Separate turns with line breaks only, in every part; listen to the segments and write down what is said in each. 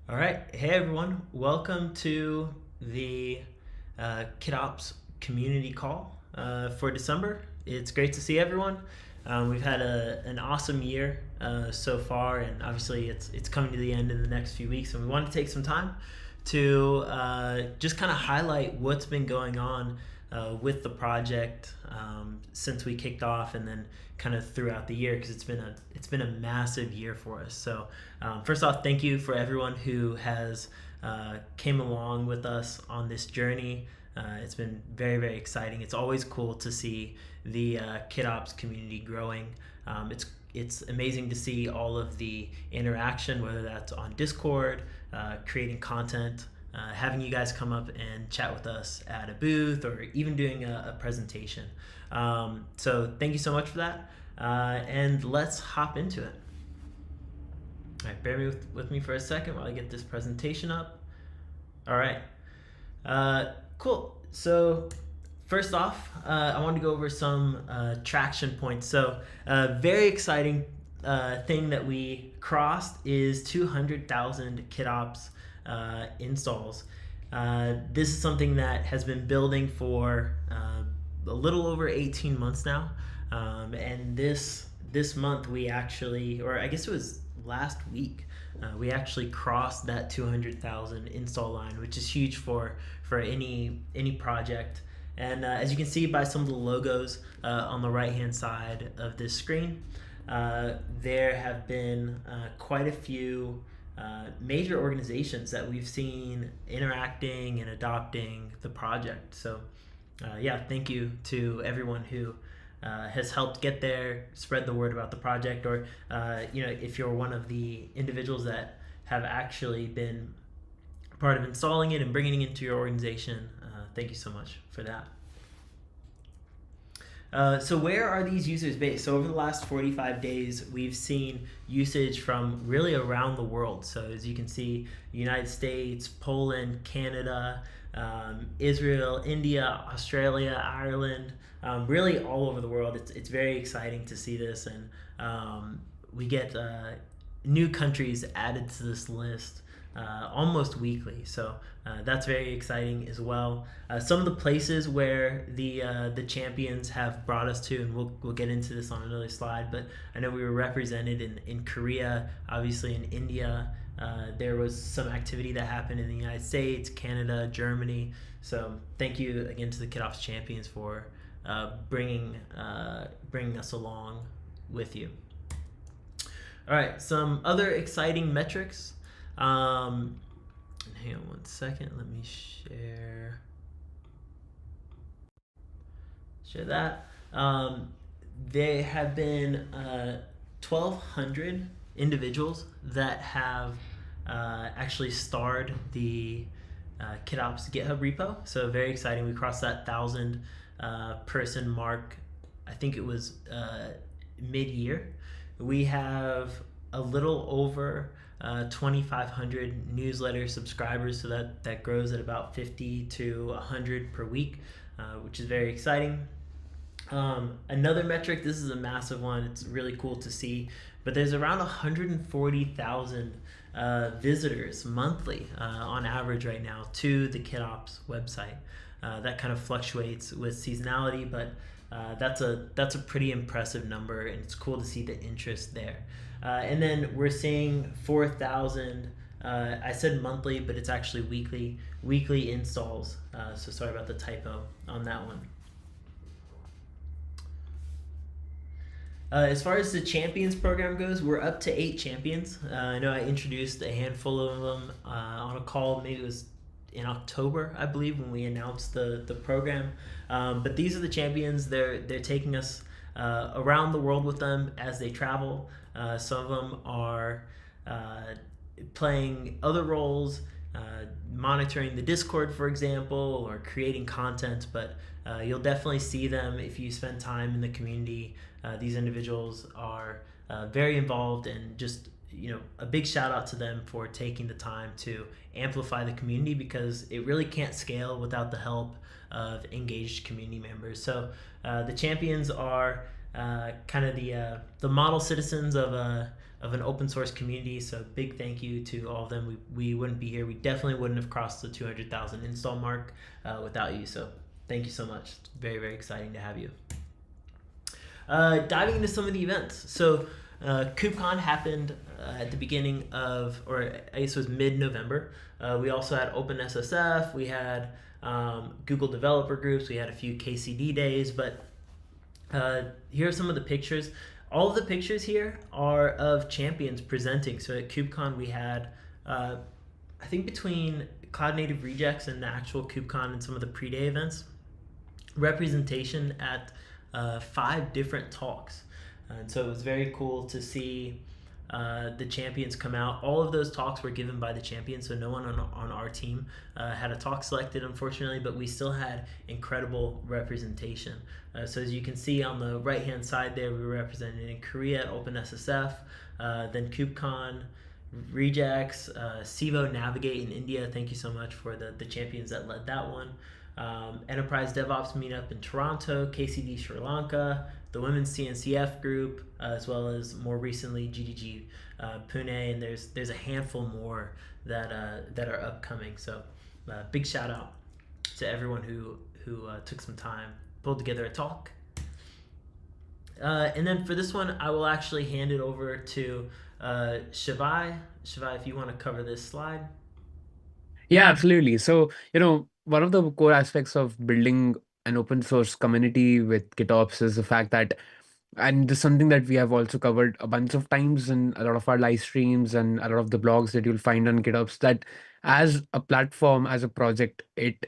All right. Hey, everyone. Welcome to the KitOps community call for December. It's great to see everyone. We've had an awesome year so far, and obviously it's coming to the end in the next few weeks, and we want to take some time to just kind of highlight what's been going on with the project since we kicked off, and then kind of throughout the year, because it's been a massive year for us. So first off, thank you for everyone who has came along with us on this journey. It's been very, very exciting. It's always cool to see the KitOps community growing. It's amazing to see all of the interaction, whether that's on Discord, creating content, having you guys come up and chat with us at a booth, or even doing a presentation. So thank you so much for that, and let's hop into it. All right, bear with me for a second while I get this presentation up. All right, cool. So first off, I want to go over some traction points. So very exciting thing that we crossed is 200,000 KitOps installs. This is something that has been building for a little over 18 months now, and this month we actually, or I guess it was last week, we actually crossed that 200,000 install line, which is huge for any project. And as you can see by some of the logos on the right hand side of this screen, there have been quite a few major organizations that we've seen interacting and adopting the project. So yeah, thank you to everyone who has helped get there, spread the word about the project, or if you're one of the individuals that have actually been part of installing it and bringing it into your organization, thank you so much for that. So where are these users based? So over the last 45 days, we've seen usage from really around the world. So as you can see, United States, Poland, Canada, Israel, India, Australia, Ireland, really all over the world. It's very exciting to see this, and we get new countries added to this list almost weekly. So that's very exciting as well. Some of the places where the champions have brought us to, and we'll get into this on another slide, but I know we were represented in Korea, obviously in India. There was some activity that happened in the United States, Canada, Germany. So thank you again to the KitOps champions for bringing us along with you. All right, some other exciting metrics. Hang on one second, let me share that. There have been 1,200 individuals that have actually starred the KitOps GitHub repo. So very exciting. We crossed that 1,000 person mark. I think it was mid-year. We have a little over 2,500 newsletter subscribers, so that grows at about 50 to 100 per week, which is very exciting. Another metric, this is a massive one, it's really cool to see, but there's around 140,000 visitors monthly on average right now to the KitOps website. That kind of fluctuates with seasonality, but that's a pretty impressive number, and it's cool to see the interest there. And then we're seeing 4,000, I said monthly, but it's actually weekly installs. So sorry about the typo on that one. As far as the champions program goes, we're up to 8 champions. I know I introduced a handful of them on a call, maybe it was in October, I believe, when we announced the program. But these are the champions. They're taking us around the world with them as they travel. Some of them are playing other roles, monitoring the Discord, for example, or creating content, but you'll definitely see them if you spend time in the community. These individuals are very involved, and just a big shout out to them for taking the time to amplify the community, because it really can't scale without the help of engaged community members. So the champions are kind of the model citizens of an open source community. So big thank you to all of them. We wouldn't be here. We definitely wouldn't have crossed the 200,000 install mark without you. So thank you so much. It's very, very exciting to have you. Diving into some of the events. So KubeCon happened at the beginning of, or I guess it was mid-November. We also had OpenSSF. We had Google developer groups. We had a few KCD days. But here are some of the pictures. All of the pictures here are of champions presenting. So at KubeCon we had, I think between Cloud Native Rejects and the actual KubeCon and some of the pre-day events, representation at 5 different talks. And so it was very cool to see the champions come out. All of those talks were given by the champions, so no one on our team had a talk selected, unfortunately, but we still had incredible representation. So as you can see on the right-hand side there, we were represented in Korea at OpenSSF, then KubeCon, Rejects, Sivo Navigate in India. Thank you so much for the champions that led that one. Enterprise DevOps meetup in Toronto, KCD Sri Lanka, the Women's CNCF group, as well as more recently GDG Pune, and there's a handful more that are upcoming. So big shout out to everyone who took some time, pulled together a talk. And then for this one, I will actually hand it over to Shivai. Shivai, if you want to cover this slide.
Yeah, absolutely. So, one of the core aspects of building an open source community with GitOps is the fact that, and this is something that we have also covered a bunch of times in a lot of our live streams and a lot of the blogs that you'll find on GitOps, that as a platform, as a project, it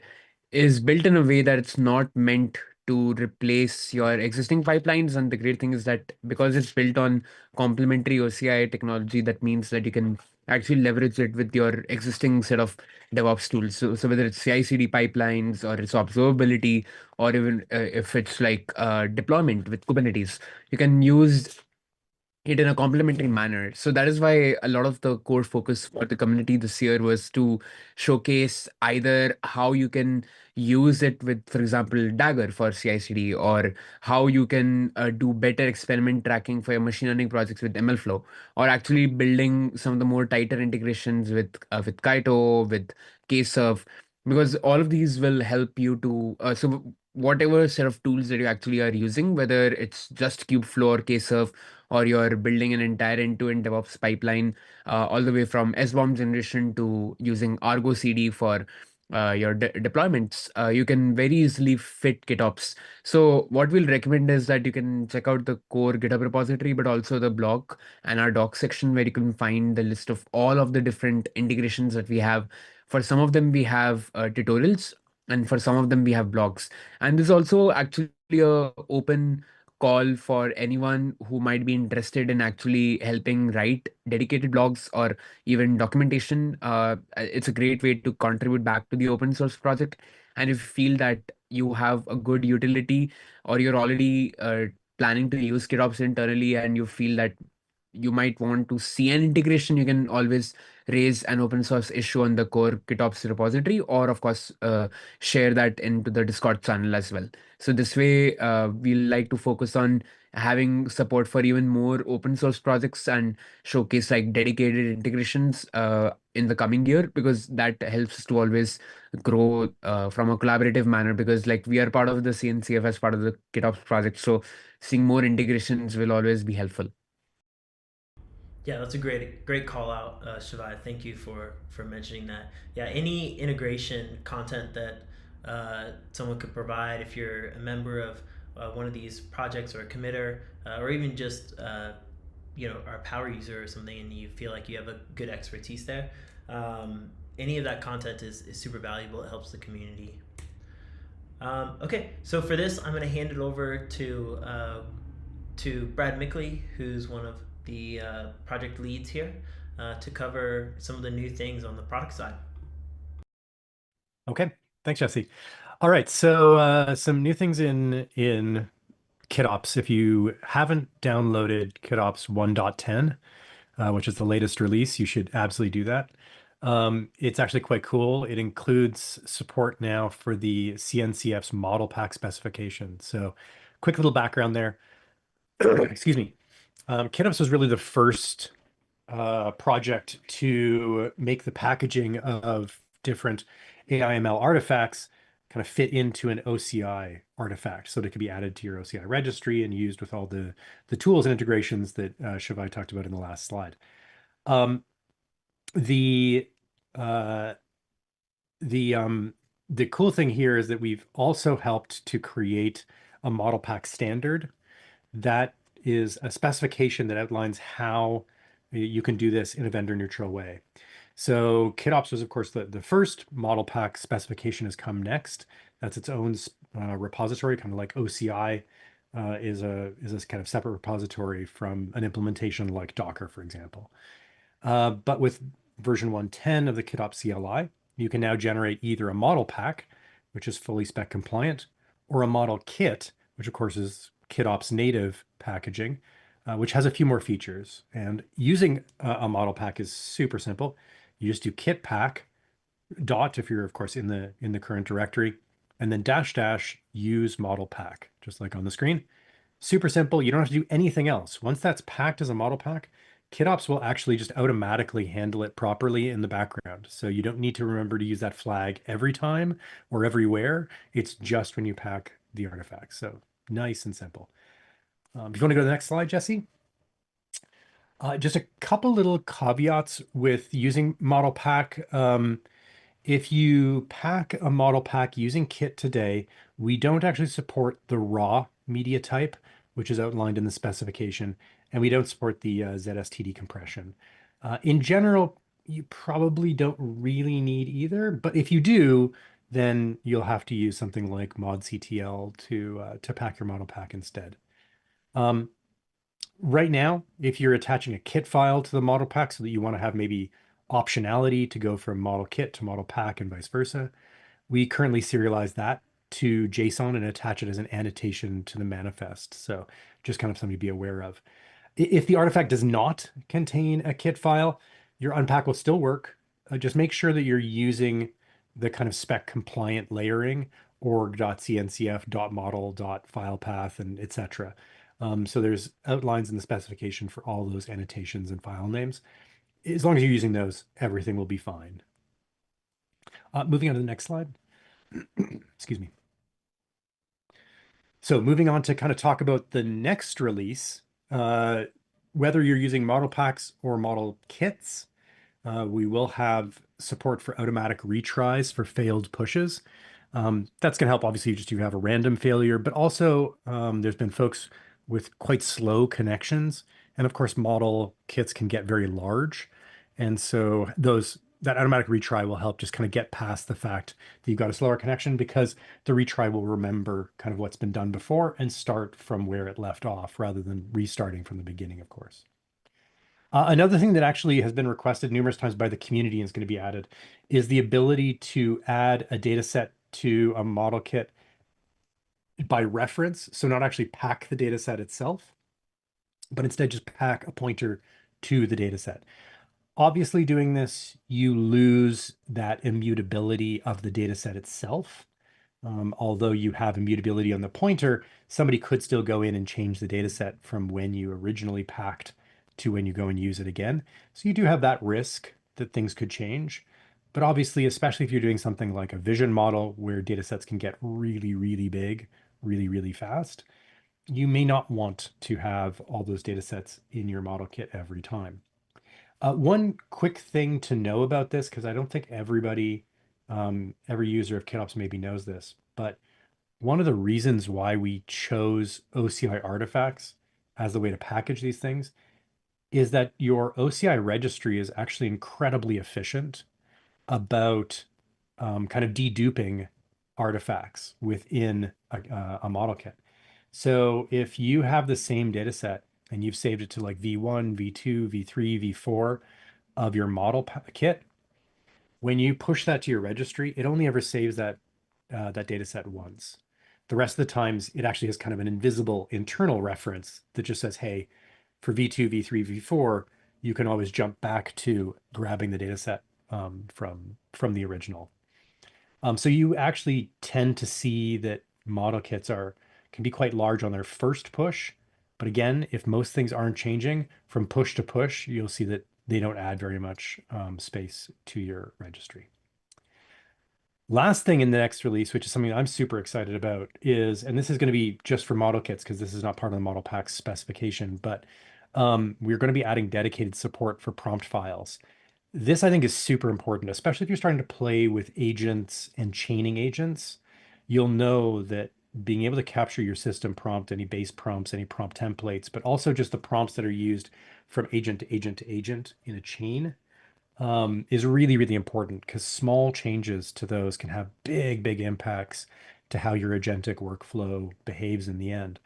is built in a way that it's not meant to replace your existing pipelines. And the great thing is that because it's built on complementary OCI technology, that means that you can actually leverage it with your existing set of DevOps tools. So whether it's CI/CD pipelines or it's observability, or even if it's like deployment with Kubernetes, you can use it in a complementary manner. So that is why a lot of the core focus for the community this year was to showcase either how you can use it with, for example, Dagger for CI/CD, or how you can do better experiment tracking for your machine learning projects with MLflow, or actually building some of the more tighter integrations with Kaito, with Kserve, because all of these will help you to whatever set of tools that you actually are using, whether it's just Kubeflow or Kserve, or you're building an entire end-to-end DevOps pipeline, all the way from SBOM generation to using Argo CD for your deployments, you can very easily fit GitOps. So what we'll recommend is that you can check out the core GitHub repository, but also the blog and our doc section, where you can find the list of all of the different integrations that we have. For some of them, we have tutorials, and for some of them, we have blogs. And this is also actually a open call for anyone who might be interested in actually helping write dedicated blogs or even documentation. It's a great way to contribute back to the open source project. And if you feel that you have a good utility, or you're already planning to use GitOps internally, and you feel that you might want to see an integration, you can always raise an open source issue on the core GitOps repository, or of course, share that into the Discord channel as well. So this way, we like to focus on having support for even more open source projects and showcase like dedicated integrations in the coming year, because that helps us to always grow from a collaborative manner, because like we are part of the CNCF as part of the GitOps project. So seeing more integrations will always be helpful.
Yeah, that's a great call out, Shivai. Thank you for mentioning that. Yeah, any integration content that someone could provide, if you're a member of one of these projects or a committer, or even just our power user or something, and you feel like you have a good expertise there, any of that content is super valuable. It helps the community. Okay, so for this, I'm going to hand it over to Brad Mickley, who's one of the project leads here, to cover some of the new things on the product side.
Okay, thanks, Jesse. All right, so some new things in KitOps. If you haven't downloaded KitOps 1.10, which is the latest release, you should absolutely do that. It's actually quite cool. It includes support now for the CNCF's model pack specification. So quick little background there. excuse me, KitOps was really the first project to make the packaging of different AIML artifacts kind of fit into an OCI artifact so that it could be added to your OCI registry and used with all the tools and integrations that Shivai talked about in the last slide. Um, the uh, the cool thing here is that we've also helped to create a model pack standard that is a specification that outlines how you can do this in a vendor neutral way. So KitOps was, of course, the first model pack specification has come next. That's its own repository, kind of like OCI is this kind of separate repository from an implementation like Docker, for example. But with version 1.10 of the KitOps CLI, you can now generate either a model pack, which is fully spec compliant, or a model kit, which of course is KitOps native packaging, which has a few more features. And using a model pack is super simple. You just do kit pack dot if you're of course in the current directory, and then dash dash use model pack, just like on the screen. Super simple. You don't have to do anything else. Once that's packed as a model pack, KitOps will actually just automatically handle it properly in the background. So you don't need to remember to use that flag every time or everywhere. It's just when you pack the artifact. So nice and simple. If you want to go to the next slide, Jesse. Just a couple little caveats with using model pack. If you pack a model pack using Kit today, we don't actually support the raw media type, which is outlined in the specification, and we don't support the ZSTD compression. In general, you probably don't really need either, but if you do, then you'll have to use something like modctl to pack your model pack instead. Right now, if you're attaching a kit file to the model pack so that you want to have maybe optionality to go from model kit to model pack and vice versa, we currently serialize that to JSON and attach it as an annotation to the manifest. So just kind of something to be aware of. If the artifact does not contain a kit file, your unpack will still work. Just make sure that you're using the kind of spec compliant layering org.cncf, .model, .filepath, and etc. So there's outlines in the specification for all those annotations and file names. As long as you're using those, everything will be fine. Moving on to the next slide. Excuse me. So moving on to kind of talk about the next release, whether you're using model packs or model kits, we will have support for automatic retries for failed pushes. That's going to help, obviously, just you have a random failure, but also there's been folks with quite slow connections. And of course, model kits can get very large. And so that automatic retry will help just kind of get past the fact that you've got a slower connection, because the retry will remember kind of what's been done before and start from where it left off rather than restarting from the beginning, of course. Another thing that actually has been requested numerous times by the community and is going to be added is the ability to add a data set to a model kit by reference. So not actually pack the data set itself, but instead just pack a pointer to the data set. Obviously, doing this, you lose that immutability of the data set itself. Although you have immutability on the pointer, somebody could still go in and change the data set from when you originally packed to when you go and use it again. So you do have that risk that things could change. But obviously, especially if you're doing something like a vision model where data sets can get really, really big, really, really fast, you may not want to have all those data sets in your model kit every time. One quick thing to know about this, because I don't think everybody, every user of KitOps maybe knows this, but one of the reasons why we chose OCI artifacts as the way to package these things is that your OCI registry is actually incredibly efficient about kind of deduping artifacts within a model kit. So if you have the same data set and you've saved it to like V1, V2, V3, V4 of your model kit, when you push that to your registry, it only ever saves that data set once. The rest of the times, it actually has kind of an invisible internal reference that just says, hey, for V2, V3, V4, you can always jump back to grabbing the data set from the original. So you actually tend to see that model kits can be quite large on their first push, But again, if most things aren't changing from push to push, you'll see that they don't add very much space to your registry. Last thing in the next release, which is something I'm super excited about, is, and this is going to be just for model kits because this is not part of the model pack's specification, but we're going to be adding dedicated support for prompt files. This I think is super important, especially if you're starting to play with agents and chaining agents. You'll know that being able to capture your system prompt, any base prompts, any prompt templates, but also just the prompts that are used from agent to agent to agent in a chain is really, really important because small changes to those can have big, big impacts to how your agentic workflow behaves in the end.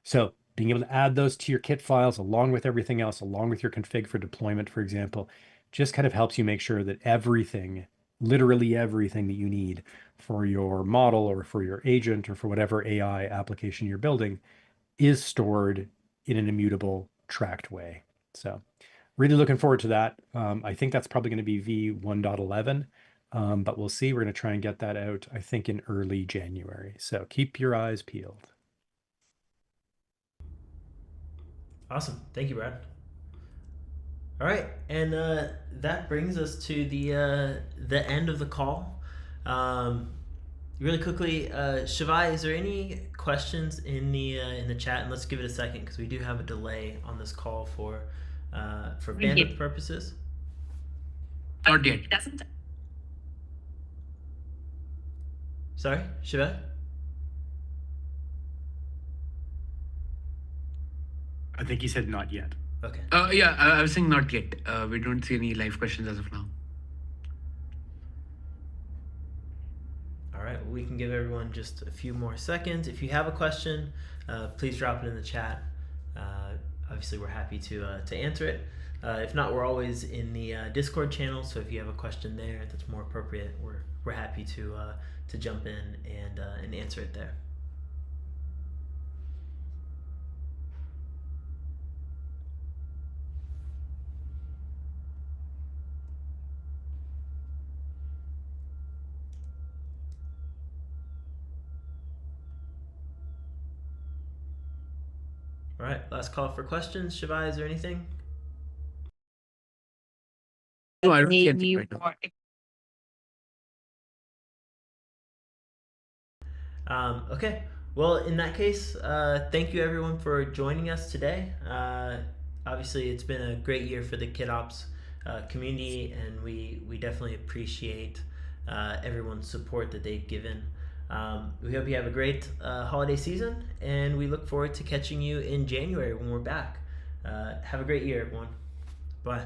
So being able to add those to your kit files along with everything else, along with your config for deployment, for example, just kind of helps you make sure that everything, literally everything that you need for your model or for your agent or for whatever AI application you're building is stored in an immutable, tracked way. So really looking forward to that. I think that's probably going to be v1.11, but we'll see. We're going to try and get that out, I think, in early January. So keep your eyes peeled.
Awesome. Thank you, Brad. All right, and that brings us to the end of the call. Really quickly, Shivai, is there any questions in the chat? And let's give it a second because we do have a delay on this call for bandwidth purposes.
Not yet.
Sorry, Shivai?
I think he said not yet.
Okay.
Yeah, I was saying not yet. We don't see any live questions as of now.
All right, well, we can give everyone just a few more seconds. If you have a question, please drop it in the chat. Obviously, we're happy to answer it. If not, we're always in the Discord channel, so if you have a question there that's more appropriate, we're happy to jump in and answer it there. All right, last call for questions. Shivai, is there anything?
No, I don't see anything right now.
Okay, well, in that case, thank you everyone for joining us today. Obviously, it's been a great year for the KitOps community, and we definitely appreciate everyone's support that they've given. We hope you have a great holiday season, and we look forward to catching you in January when we're back. Have a great year, everyone. Bye.